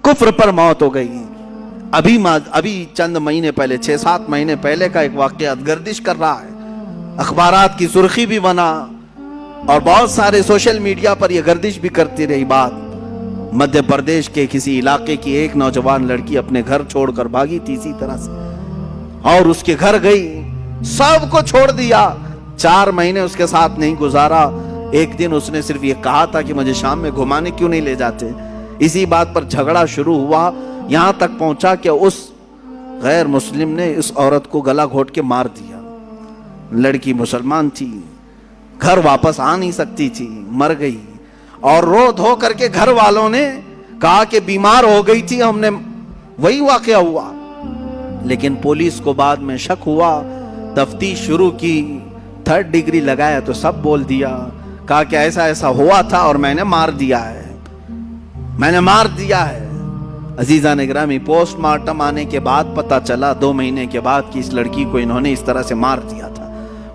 कुफ्र पर मौत हो गई। अभी चंद महीने पहले, 6-7 महीने पहले का एक वाकया गर्दिश कर रहा है, अखबारात की सुर्खी भी बना और बहुत सारे सोशल मीडिया पर यह गर्दिश भी करती रही बात। मध्य प्रदेश के किसी इलाके की एक नौजवान लड़की अपने घर छोड़कर भागी थी इसी तरह से, और उसके घर गई, सबको छोड़ दिया। 4 महीने उसके साथ नहीं गुजारा। एक दिन उसने सिर्फ ये कहा था कि मुझे शाम में घुमाने क्यों नहीं ले जाते। इसी बात पर झगड़ा शुरू हुआ, यहां तक पहुंचा कि उस गैर मुस्लिम ने इस औरत को गला घोट के मार दिया। लड़की मुसलमान थी, घर वापस आ नहीं सकती थी, मर गई। और रो धो करके घर वालों ने कहा कि बीमार हो गई थी, हमने वही वाकया हुआ। लेकिन पुलिस को बाद में शक हुआ, तफ्तीश शुरू की, 3rd डिग्री लगाया तो सब बोल दिया, कहा कि ऐसा ऐसा हुआ था और मैंने मार दिया है, मैंने मार दिया है। अजीजान गिरामी, पोस्टमार्टम आने के बाद पता चला 2 महीने के बाद कि इस लड़की को इन्होंने इस तरह से मार दिया था।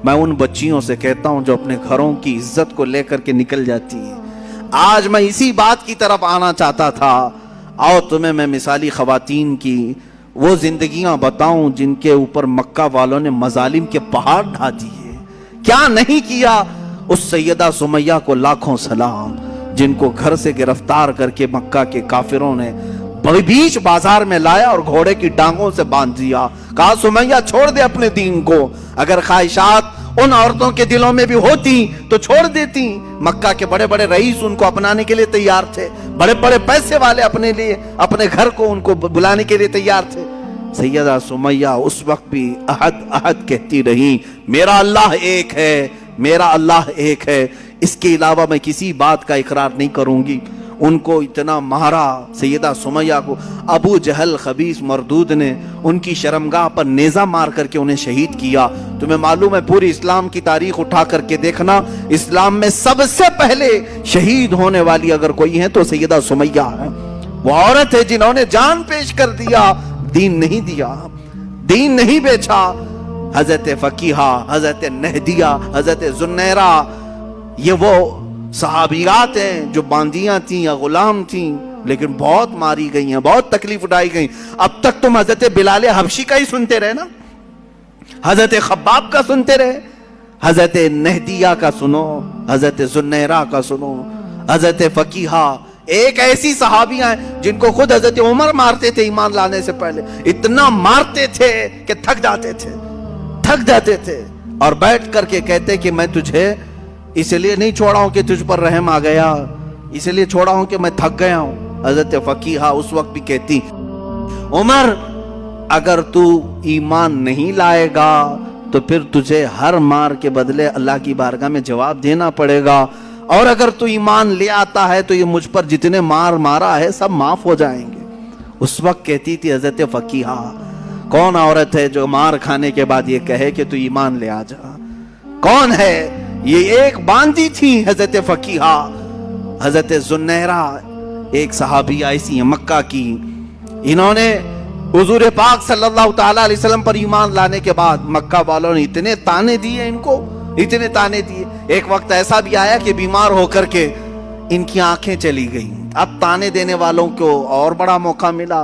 मैं उन बच्चियों से कहता हूं जो अपने घरों की इज्जत को लेकर के निकल जाती है। आज मैं इसी बात की तरफ आना चाहता था। आओ तुम्हें मैं मिसाली खवातीन की वो जिंदगियां बताऊं जिनके ऊपर मक्का वालों ने मजालिम के पहाड़ ढा दिए। क्या नहीं किया। उस सैयदा सुमैया को लाखों सलाम, जिनको घर से गिरफ्तार करके मक्का के काफिरों ने बीच बाजार में लाया और घोड़े की टांगों से बांध दिया। कहा सुमैया छोड़ दे अपने दीन को। अगर ख्वाहिशात उन औरतों के दिलों में भी होती तो छोड़ देती। मक्का के बड़े बड़े रईस उनको अपनाने के लिए तैयार थे, बड़े बड़े पैसे वाले अपने लिए अपने घर को उनको बुलाने के लिए तैयार थे। सैयदा सुमैया उस वक्त भी अहद अहद कहती रही, मेरा अल्लाह एक है, मेरा अल्लाह एक है, इसके अलावा मैं किसी बात का इकरार नहीं करूंगी। उनको इतना मारा सैयदा सुमैया को, अबू जहल खबीस मरदूद ने उनकी शर्मगाह पर नेजा मार करके उन्हें शहीद किया। तुम्हें मालूम है पूरी इस्लाम की तारीख उठा करके देखना, इस्लाम में सबसे पहले शहीद होने वाली अगर कोई है तो सैयदा सुमैया है। वो औरत है जिन्होंने जान पेश कर दिया, दीन नहीं दिया, दीन नहीं बेचा। हजरत फकीहा, हजरत नहदिया, हजरत जुन्नैरा, ये वो सहाबियात हैं जो बांदियां थी या गुलाम थी, लेकिन बहुत मारी गई हैं, बहुत तकलीफ उठाई गई। अब तक तुम हजरत बिलाल हबशी का ही सुनते रहे ना, हजरत खब्बाब का सुनते रहे, हजरत नहदिया का सुनो, हजरत जुन्नैरा का सुनो, हजरत फकीहा। एक ऐसी सहाबियां हैं जिनको खुद हजरत उमर मारते थे ईमान लाने से पहले, इतना मारते थे कि थक जाते थे और बैठ करके कहते कि मैं तुझे इसलिए नहीं छोड़ा हूं कि तुझ पर रहम आ गया, इसलिए छोड़ा हूं कि मैं थक गया हूं। हजरत फकीहा उस वक्त भी कहती, उमर अगर तू ईमान नहीं लाएगा तो फिर तुझे हर मार के बदले अल्लाह की बारगाह में जवाब देना पड़ेगा, और अगर तू ईमान ले आता है तो ये मुझ पर जितने मार मारा है सब माफ हो जाएंगे। उस वक्त कहती थी हजरत फकीहा, कौन औरत है जो मार खाने के बाद ये कहे कि तू ईमान ले आ जा, कौन है? ये एक बांदी थी हजरत फकीहा। हजरत जुन्नैरा एक सहाबी ऐसी है मक्का की, इन्होंने हुजूर पाक सल्लल्लाहु ताला अलैहि वसल्लम पर ईमान लाने के बाद मक्का वालों ने इतने ताने दिए इनको, इतने ताने दिए। एक वक्त ऐसा भी आया कि बीमार होकर के इनकी आंखें चली गई। अब ताने देने वालों को और बड़ा मौका मिला,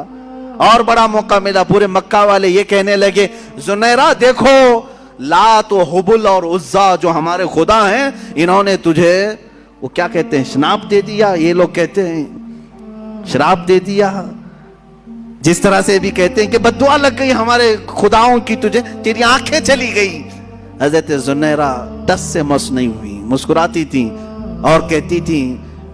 और बड़ा मौका मिला। पूरे मक्का वाले ये कहने लगे, जुन्नैरा देखो, लात और हुबुल और उज्जा जो हमारे खुदा हैं, इन्होंने तुझे वो क्या कहते हैं श्राप दे दिया। ये लोग कहते हैं श्राप दे दिया, जिस तरह से भी कहते हैं कि बद्दुआ लग गई हमारे खुदाओं की, तुझे तेरी आंखें चली गई। हजरत जुन्नैरा टस से मस नहीं हुई, मुस्कुराती थी और कहती थी,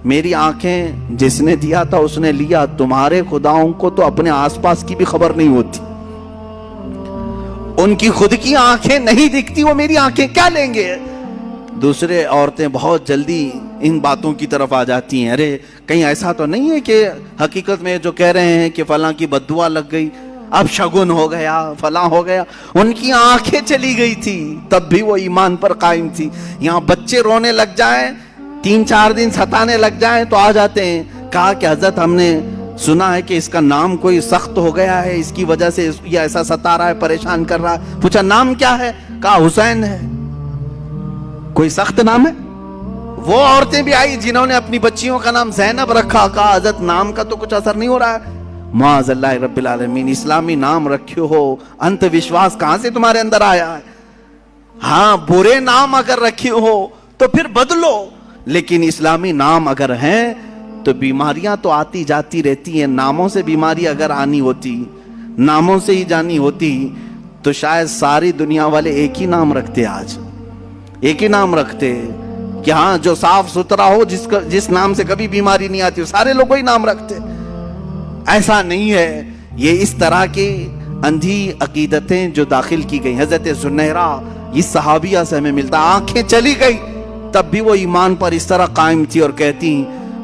मेरी आंखें जिसने दिया था उसने लिया, तुम्हारे खुदाओं को तो अपने आसपास की भी खबर नहीं होती, उनकी खुद की आंखें नहीं दिखती, वो मेरी आंखें क्या लेंगे। दूसरे औरतें बहुत जल्दी इन बातों की तरफ आ जाती हैं, अरे कहीं ऐसा तो नहीं है कि हकीकत में जो कह रहे हैं कि फलां की बद्दुआ लग गई, अब शगुन हो गया, फलां हो गया। उनकी आंखें चली गई थी, तब भी वो ईमान पर कायम थी। यहाँ बच्चे रोने लग जाएं, 3-4 दिन सताने लग जाएं तो आ जाते हैं। कहा कि हजरत हमने सुना है कि इसका नाम कोई सख्त हो गया है, इसकी वजह से ये ऐसा सता रहा है, परेशान कर रहा है। पूछा नाम क्या है? कहा हुसैन है। कोई सख्त नाम है? वो औरतें भी आई जिन्होंने अपनी बच्चियों का नाम ज़ैनब रखा। कहा हजरत नाम का तो कुछ असर नहीं हो रहा है, माज़ अल्लाह रब्बिल आलमीन, इस्लामी नाम रखे हो, अंत विश्वास कहां से तुम्हारे अंदर आया है? हाँ, बुरे नाम अगर रखे हो तो फिर बदलो, लेकिन इस्लामी नाम अगर हैं तो बीमारियां तो आती जाती रहती हैं। नामों से बीमारी अगर आनी होती, नामों से ही जानी होती, तो शायद सारी दुनिया वाले एक ही नाम रखते, आज एक ही नाम रखते कि हाँ जो साफ सुथरा हो, जिस नाम से कभी बीमारी नहीं आती, सारे लोग वही नाम रखते। ऐसा नहीं है। ये इस तरह की अंधी अकीदतें जो दाखिल की गई। हजरत ज़ुनैरा इस सहाबिया से हमें मिलता, आंखें चली गई तब भी वो ईमान पर इस तरह कायम थी और कहती,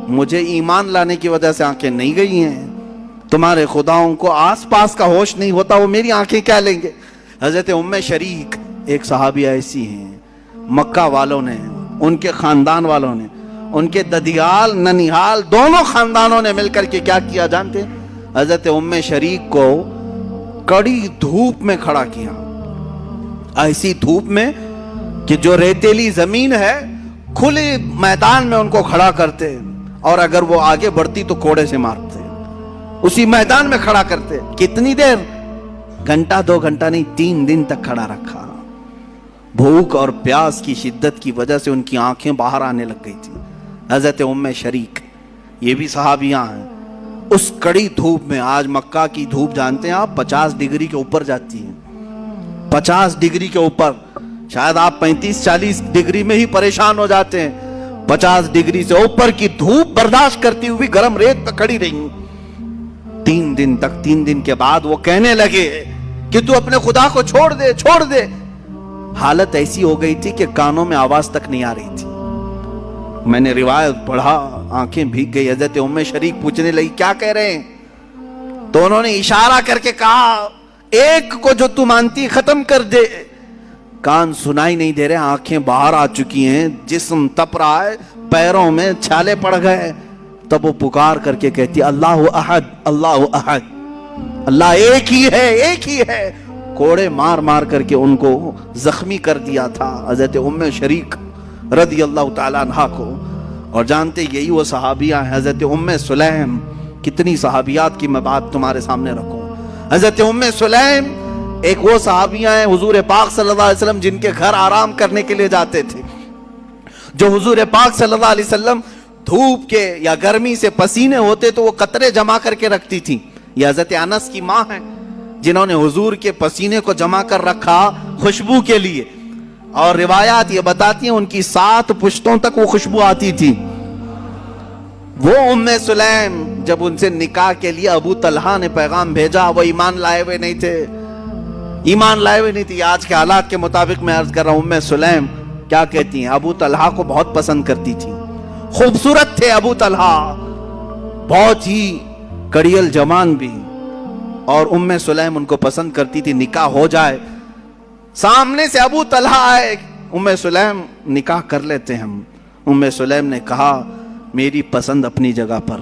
मुझे ईमान लाने की वजह से आंखें नहीं गई हैं। तुम्हारे खुदाओं को आस पास का होश नहीं होता, वो मेरी आंखें क्या लेंगे। हजरत उम्मे शरीक एक सहाबिया ऐसी हैं, मक्का वालों ने, उनके खानदान वालों ने, उनके ददियाल ननिहाल दोनों खानदानों ने मिलकर के क्या किया जानते? हजरत उम्मे शरीक को कड़ी धूप में खड़ा किया, ऐसी धूप में कि जो रेतीली जमीन है, खुले मैदान में उनको खड़ा करते, और अगर वो आगे बढ़ती तो कोड़े से मारते। उसी मैदान में खड़ा करते। कितनी देर? घंटा 2 घंटा नहीं, 3 दिन तक खड़ा रखा। भूख और प्यास की शिद्दत की वजह से उनकी आंखें बाहर आने लग गई थी। हजरत उम्मे शरीक, ये भी सहाबियां हैं। उस कड़ी धूप में, आज मक्का की धूप जानते हैं आप, 50 डिग्री के ऊपर जाती है, 50 डिग्री के ऊपर। शायद आप 35-40 डिग्री में ही परेशान हो जाते हैं। 50 डिग्री से ऊपर की धूप बर्दाश्त करती हुई गर्म रेत पर खड़ी रही 3 दिन तक। 3 दिन के बाद वो कहने लगे कि तू अपने खुदा को छोड़ दे, छोड़ दे। हालत ऐसी हो गई थी कि कानों में आवाज तक नहीं आ रही थी। मैंने रिवायत पढ़ा, आंखें भीग गई। हजरत उम्मे शरीक पूछने लगी, क्या कह रहे हैं? तो उन्होंने इशारा करके कहा, एक को जो तू मानती खत्म कर दे। कान सुनाई नहीं दे रहे, आंखें बाहर आ चुकी हैं, जिस्म तप रहा है, पैरों में छाले पड़ गए। तब वो पुकार करके कहती, अल्लाह अहद, अल्लाह अहद, अल्लाह एक ही है, एक ही है। कोड़े मार मार करके उनको जख्मी कर दिया था हजरत उम्मे शरीक रदी अल्लाह ताला अन्हा को। और जानते, यही वो सहाबिया है। हजरत उम्मे सुलैम, कितनी सहाबियात की मैं बात तुम्हारे सामने रखूं। हजरत उम्मे सुलैम एक वो सहाबिया हैं हुजूर पाक सल्लल्लाहु अलैहि वसल्लम जिनके घर आराम करने के लिए जाते थे, जो हुजूर पाक सल्लल्लाहु अलैहि वसल्लम धूप के या गर्मी से पसीने होते तो वो कतरे जमा करके रखती थी। ये हजरत अनस की माँ है जिन्होंने हुजूर के पसीने को जमा कर रखा खुशबू के लिए। और रिवायात ये बताती हैं उनकी 7 पुश्तों तक वो खुशबू आती थी। वो उम्मे सुलैम, जब उनसे निकाह के लिए अबू तलहा ने पैगाम भेजा, वो ईमान लाए हुए नहीं थे, ईमान लाए हुए नहीं थे। आज के हालात के मुताबिक मैं अर्ज कर रहा हूं, उम्मे सुलैम क्या कहती हैं, अबू तलहा को बहुत पसंद करती थी, खूबसूरत थे अबू तलहा, बहुत ही कड़ियल जवान भी। और उम्मे सुलैम उनको पसंद करती थी, निकाह हो जाए। सामने से अबू तलहा आए, उम्मे सुलैम निकाह कर लेते हम। उम्मे सुलैम ने कहा, मेरी पसंद अपनी जगह पर,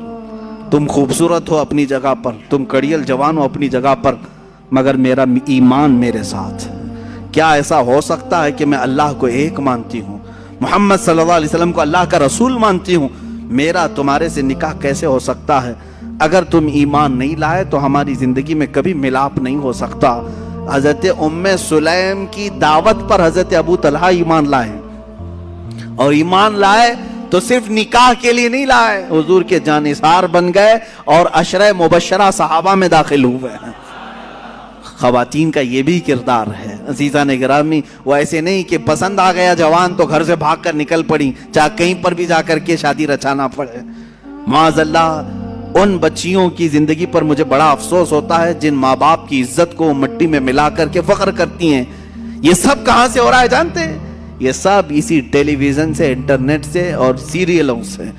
तुम खूबसूरत हो अपनी जगह पर, तुम कड़ियल जवान हो अपनी जगह पर, मगर मेरा ईमान मेरे साथ। क्या ऐसा हो सकता है कि मैं अल्लाह को एक मानती हूँ, मोहम्मद सल्लल्लाहु अलैहि वसल्लम को अल्लाह का रसूल मानती हूँ, मेरा तुम्हारे से निकाह कैसे हो सकता है? अगर तुम ईमान नहीं लाए तो हमारी जिंदगी में कभी मिलाप नहीं हो सकता। हजरत उम्मे सुलैम की दावत पर हजरत अबू तलहा ईमान लाए, और ईमान लाए तो सिर्फ निकाह के लिए नहीं लाए, हुजूर के जानिसार बन गए और अशरे मुबशरा सहाबा में दाखिल हुए हैं। खवातीन का ये भी किरदार है अजीजा ने गिरामी। वो ऐसे नहीं कि पसंद आ गया जवान तो घर से भाग कर निकल पड़ी, चाहे कहीं पर भी जाकर के शादी रचाना पड़े। माज़अल्लाह, उन बच्चियों की जिंदगी पर मुझे बड़ा अफसोस होता है जिन माँ बाप की इज्जत को मिट्टी में मिला करके फख्र करती हैं। ये सब कहां से हो रहा है जानते हैं? ये सब इसी टेलीविजन से, इंटरनेट से और सीरियलों से।